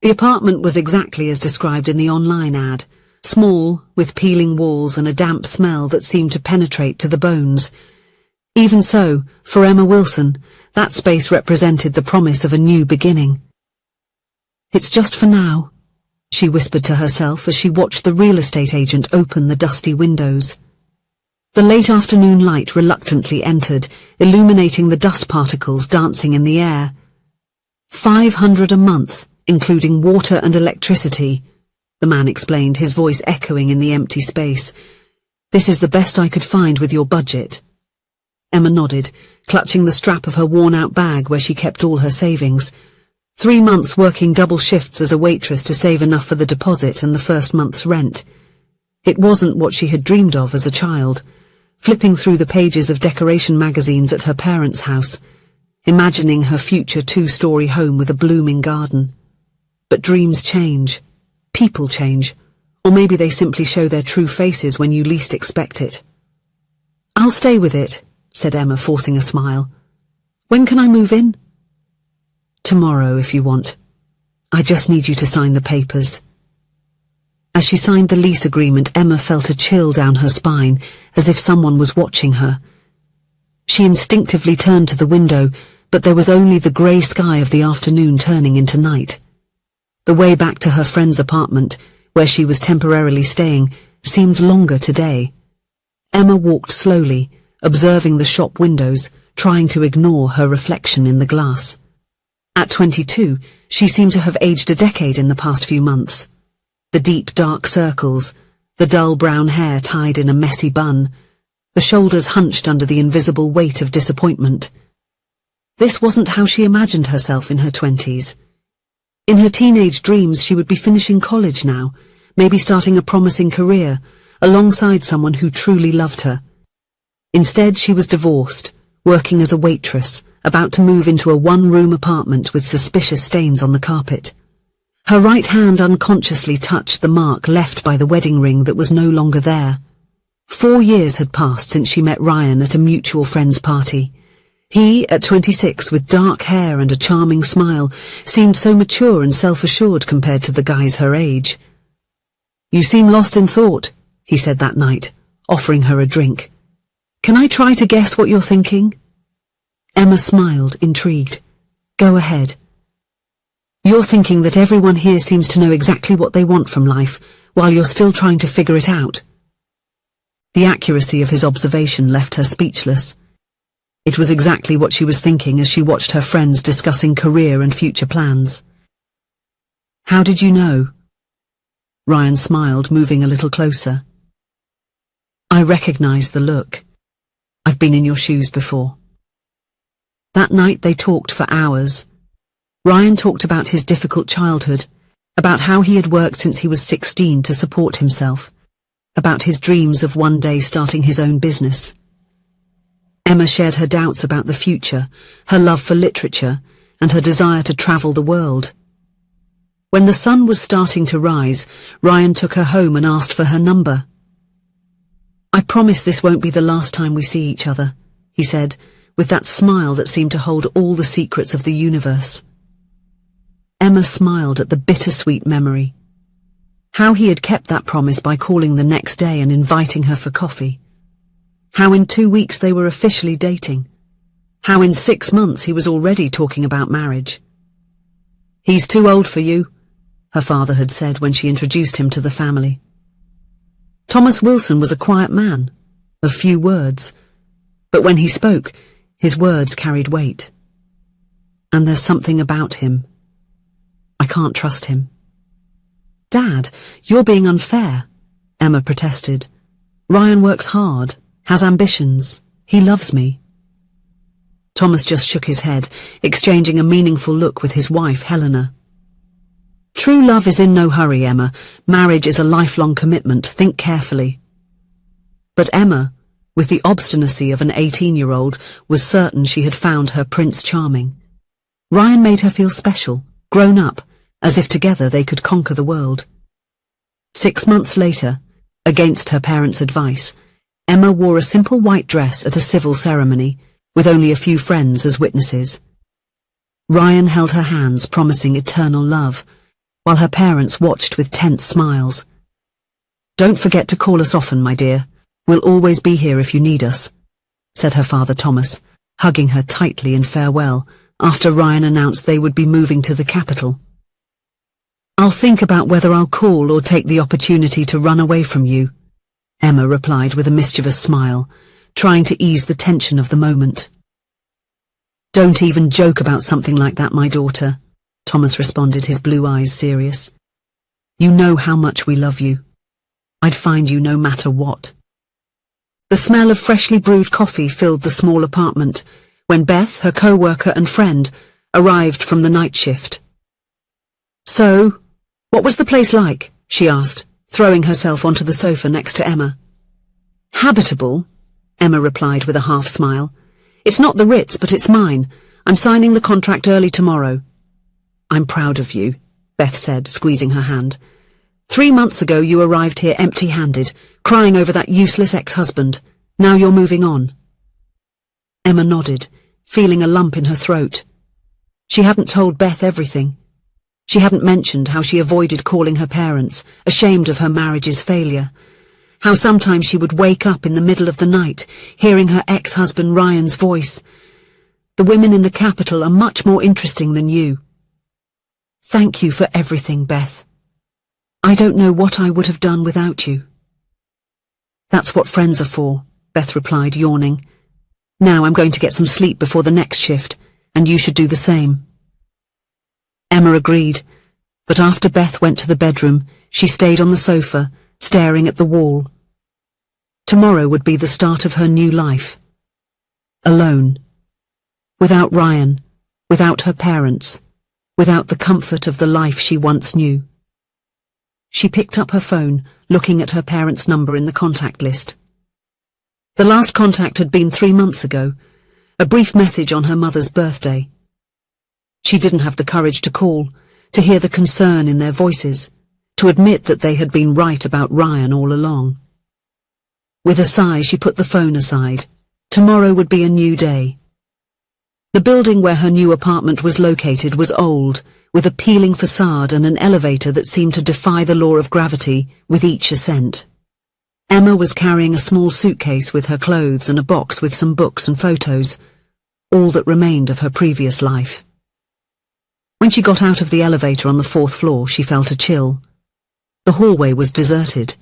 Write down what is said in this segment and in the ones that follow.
The apartment was exactly as described in the online ad, small, with peeling walls and a damp smell that seemed to penetrate to the bones. Even so, for Emma Wilson, that space represented the promise of a new beginning. "It's just for now," she whispered to herself as she watched the real estate agent open the dusty windows. The late afternoon light reluctantly entered, illuminating the dust particles dancing in the air. $500 a month, including water and electricity, the man explained, his voice echoing in the empty space. "This is the best I could find with your budget." Emma nodded, clutching the strap of her worn-out bag where she kept all her savings. 3 months working double shifts as a waitress to save enough for the deposit and the first month's rent. It wasn't what she had dreamed of as a child, flipping through the pages of decoration magazines at her parents' house, imagining her future 2-story home with a blooming garden. But dreams change, people change, or maybe they simply show their true faces when you least expect it. "I'll stay with it," said Emma, forcing a smile. "When can I move in?" "Tomorrow, if you want. I just need you to sign the papers." As she signed the lease agreement, Emma felt a chill down her spine, as if someone was watching her. She instinctively turned to the window, but there was only the grey sky of the afternoon turning into night. The way back to her friend's apartment, where she was temporarily staying, seemed longer today. Emma walked slowly, observing the shop windows, trying to ignore her reflection in the glass. At 22, she seemed to have aged a decade in the past few months. The deep, dark circles, the dull brown hair tied in a messy bun, the shoulders hunched under the invisible weight of disappointment. This wasn't how she imagined herself in her 20s. In her teenage dreams, she would be finishing college now, maybe starting a promising career, alongside someone who truly loved her. Instead, she was divorced, working as a waitress, about to move into a one-room apartment with suspicious stains on the carpet. Her right hand unconsciously touched the mark left by the wedding ring that was no longer there. 4 years had passed since she met Ryan at a mutual friend's party. He, at 26, with dark hair and a charming smile, seemed so mature and self-assured compared to the guys her age. "You seem lost in thought," he said that night, offering her a drink. "Can I try to guess what you're thinking?" Emma smiled, intrigued. "Go ahead." "You're thinking that everyone here seems to know exactly what they want from life, while you're still trying to figure it out." The accuracy of his observation left her speechless. It was exactly what she was thinking as she watched her friends discussing career and future plans. "How did you know?" Ryan smiled, moving a little closer. "I recognized the look. I've been in your shoes before." That night they talked for hours. Ryan talked about his difficult childhood, about how he had worked since he was 16 to support himself, about his dreams of one day starting his own business. Emma shared her doubts about the future, her love for literature, and her desire to travel the world. When the sun was starting to rise, Ryan took her home and asked for her number. "I promise this won't be the last time we see each other," he said, with that smile that seemed to hold all the secrets of the universe. Emma smiled at the bittersweet memory. How he had kept that promise by calling the next day and inviting her for coffee. How in 2 weeks they were officially dating. How in 6 months he was already talking about marriage. "He's too old for you," her father had said when she introduced him to the family. Thomas Wilson was a quiet man, of few words, but when he spoke, his words carried weight. "And there's something about him. I can't trust him." "Dad, you're being unfair," Emma protested. "Ryan works hard, has ambitions. He loves me." Thomas just shook his head, exchanging a meaningful look with his wife, Helena. "True love is in no hurry, Emma. Marriage is a lifelong commitment. Think carefully." But Emma, with the obstinacy of an 18-year-old, was certain she had found her Prince Charming. Ryan made her feel special, grown up, as if together they could conquer the world. 6 months later, against her parents' advice, Emma wore a simple white dress at a civil ceremony, with only a few friends as witnesses. Ryan held her hands, promising eternal love, while her parents watched with tense smiles. "Don't forget to call us often, my dear. We'll always be here if you need us," said her father Thomas, hugging her tightly in farewell after Ryan announced they would be moving to the capital. "I'll think about whether I'll call or take the opportunity to run away from you," Emma replied with a mischievous smile, trying to ease the tension of the moment. "Don't even joke about something like that, my daughter," Thomas responded, his blue eyes serious. "You know how much we love you. I'd find you no matter what." The smell of freshly brewed coffee filled the small apartment when Beth, her co-worker and friend, arrived from the night shift. "So, what was the place like?" she asked, throwing herself onto the sofa next to Emma. "Habitable," Emma replied with a half-smile. "It's not the Ritz, but it's mine. I'm signing the contract early tomorrow." "I'm proud of you," Beth said, squeezing her hand. 3 months ago you arrived here empty-handed, crying over that useless ex-husband. Now you're moving on." Emma nodded, feeling a lump in her throat. She hadn't told Beth everything. She hadn't mentioned how she avoided calling her parents, ashamed of her marriage's failure. How sometimes she would wake up in the middle of the night, hearing her ex-husband Ryan's voice. "The women in the capital are much more interesting than you." "Thank you for everything, Beth. I don't know what I would have done without you." "That's what friends are for," Beth replied, yawning. "Now I'm going to get some sleep before the next shift, and you should do the same." Emma agreed, but after Beth went to the bedroom, she stayed on the sofa, staring at the wall. Tomorrow would be the start of her new life. Alone. Without Ryan, without her parents, without the comfort of the life she once knew. She picked up her phone, looking at her parents' number in the contact list. The last contact had been 3 months ago, a brief message on her mother's birthday. She didn't have the courage to call, to hear the concern in their voices, to admit that they had been right about Ryan all along. With a sigh, she put the phone aside. Tomorrow would be a new day. The building where her new apartment was located was old, with a peeling facade and an elevator that seemed to defy the law of gravity with each ascent. Emma was carrying a small suitcase with her clothes and a box with some books and photos, all that remained of her previous life. When she got out of the elevator on the 4th floor, she felt a chill. The hallway was deserted,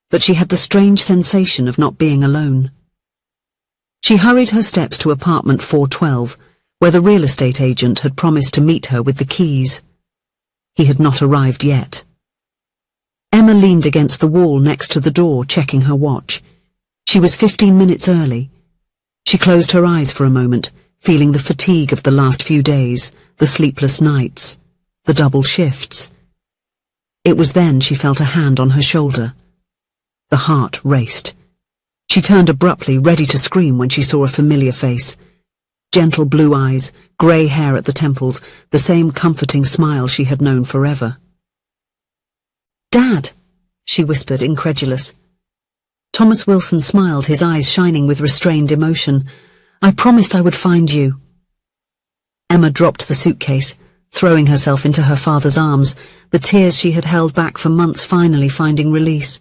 but she had the strange sensation of not being alone. She hurried her steps to apartment 412, where the real estate agent had promised to meet her with the keys. He had not arrived yet. Emma leaned against the wall next to the door, checking her watch. She was 15 minutes early. She closed her eyes for a moment, feeling the fatigue of the last few days, the sleepless nights, the double shifts. It was then she felt a hand on her shoulder. The heart raced. She turned abruptly, ready to scream when she saw a familiar face. Gentle blue eyes, grey hair at the temples, the same comforting smile she had known forever. "Dad," she whispered, incredulous. Thomas Wilson smiled, his eyes shining with restrained emotion. "I promised I would find you." Emma dropped the suitcase, throwing herself into her father's arms, the tears she had held back for months finally finding release.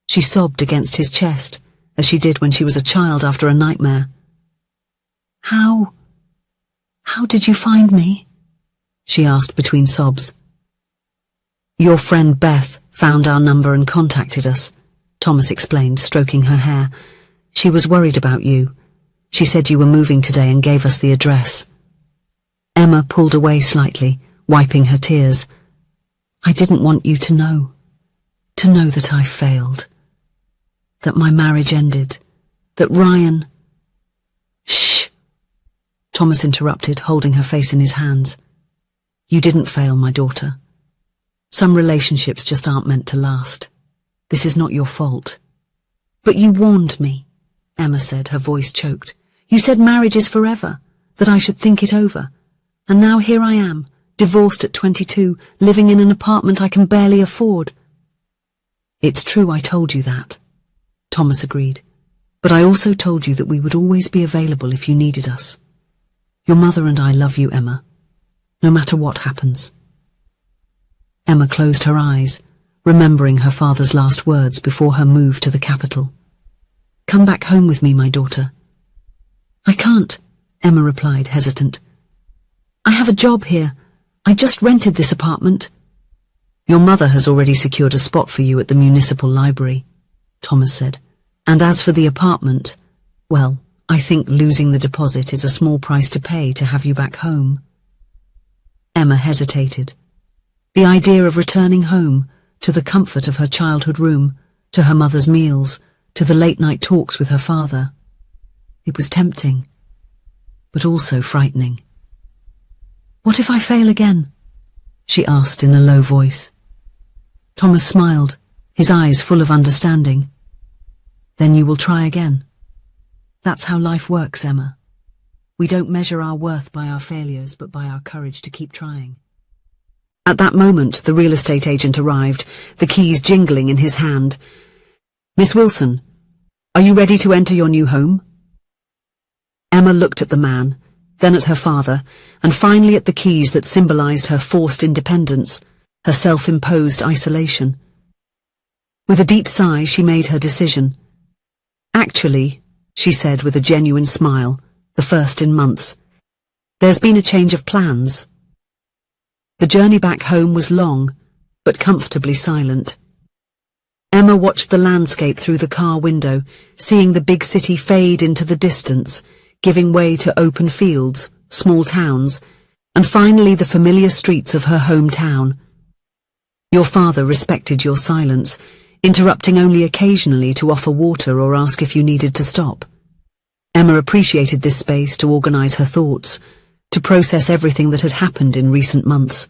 She sobbed against his chest, as she did when she was a child after a nightmare. How did you find me?" she asked between sobs. "Your friend Beth found our number and contacted us," Thomas explained, stroking her hair. "She was worried about you. She said you were moving today and gave us the address." Emma pulled away slightly, wiping her tears. "I didn't want you to know that I failed, that my marriage ended, that Ryan—" "Shh!" Thomas interrupted, holding her face in his hands. "You didn't fail, my daughter. Some relationships just aren't meant to last. This is not your fault." "But you warned me," Emma said, her voice choked. "You said marriage is forever, that I should think it over. And now here I am, divorced at 22, living in an apartment I can barely afford." "It's true I told you that," Thomas agreed. "But I also told you that we would always be available if you needed us. Your mother and I love you, Emma, no matter what happens." Emma closed her eyes, remembering her father's last words before her move to the capital. "Come back home with me, my daughter." "I can't," Emma replied, hesitant. "I have a job here. I just rented this apartment." "Your mother has already secured a spot for you at the municipal library," Thomas said. "And as for the apartment, well, I think losing the deposit is a small price to pay to have you back home." Emma hesitated. The idea of returning home, to the comfort of her childhood room, to her mother's meals, to the late-night talks with her father. It was tempting, but also frightening. "What if I fail again?" she asked in a low voice. Thomas smiled, his eyes full of understanding. "Then you will try again. That's how life works, Emma. We don't measure our worth by our failures, but by our courage to keep trying." At that moment, the real estate agent arrived, the keys jingling in his hand. "Miss Wilson, are you ready to enter your new home?" Emma looked at the man, then at her father, and finally at the keys that symbolized her forced independence, her self-imposed isolation. With a deep sigh, she made her decision. "Actually," she said with a genuine smile, the first in months, "there's been a change of plans." The journey back home was long, but comfortably silent. Emma watched the landscape through the car window, seeing the big city fade into the distance, giving way to open fields, small towns, and finally the familiar streets of her hometown. Your father respected your silence, interrupting only occasionally to offer water or ask if you needed to stop. Emma appreciated this space to organize her thoughts, to process everything that had happened in recent months.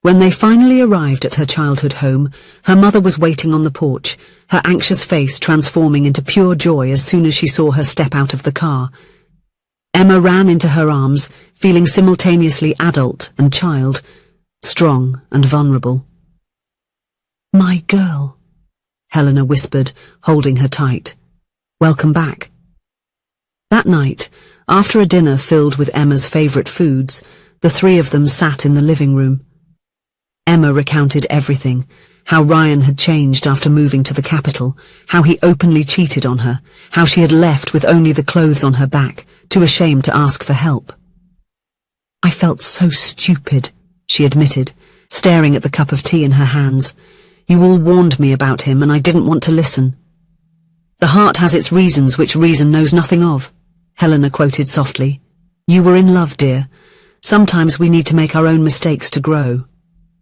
When they finally arrived at her childhood home, her mother was waiting on the porch, her anxious face transforming into pure joy as soon as she saw her step out of the car. Emma ran into her arms, feeling simultaneously adult and child, strong and vulnerable. "My girl," Helena whispered, holding her tight. "Welcome back." That night, after a dinner filled with Emma's favorite foods, the three of them sat in the living room. Emma recounted everything, how Ryan had changed after moving to the capital, how he openly cheated on her, how she had left with only the clothes on her back, too ashamed to ask for help. "I felt so stupid," she admitted, staring at the cup of tea in her hands. "You all warned me about him and I didn't want to listen." "The heart has its reasons which reason knows nothing of," Helena quoted softly. "You were in love, dear. Sometimes we need to make our own mistakes to grow."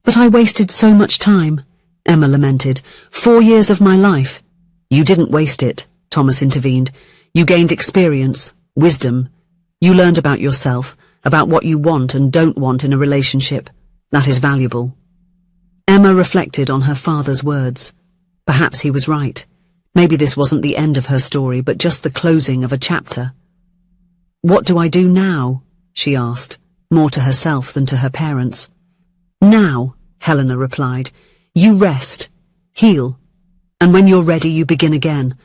"But I wasted so much time," Emma lamented. 4 years of my life." "You didn't waste it," Thomas intervened. "You gained experience, wisdom. You learned about yourself, about what you want and don't want in a relationship. That is valuable." Emma reflected on her father's words. Perhaps he was right. Maybe this wasn't the end of her story, but just the closing of a chapter. "What do I do now?" she asked, more to herself than to her parents. "Now," Helena replied, "you rest, heal, and when you're ready you begin again.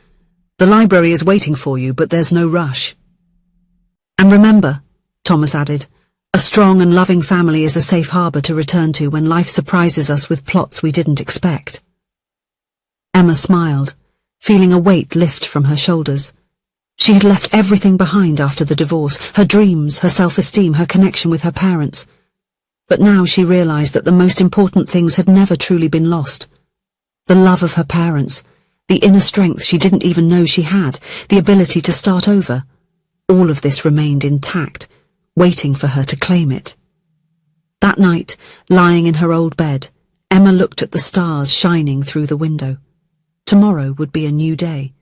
The library is waiting for you, but there's no rush." "And remember," Thomas added, "a strong and loving family is a safe harbor to return to when life surprises us with plots we didn't expect." Emma smiled, feeling a weight lift from her shoulders. She had left everything behind after the divorce, her dreams, her self-esteem, her connection with her parents. But now she realized that the most important things had never truly been lost. The love of her parents, the inner strength she didn't even know she had, the ability to start over. All of this remained intact, waiting for her to claim it. That night, lying in her old bed, Emma looked at the stars shining through the window. Tomorrow would be a new day,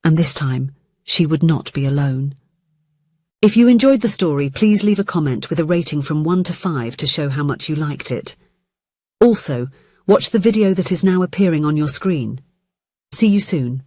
and this time she would not be alone. If you enjoyed the story, please leave a comment with a rating from 1 to 5 to show how much you liked it. Also, watch the video that is now appearing on your screen. See you soon.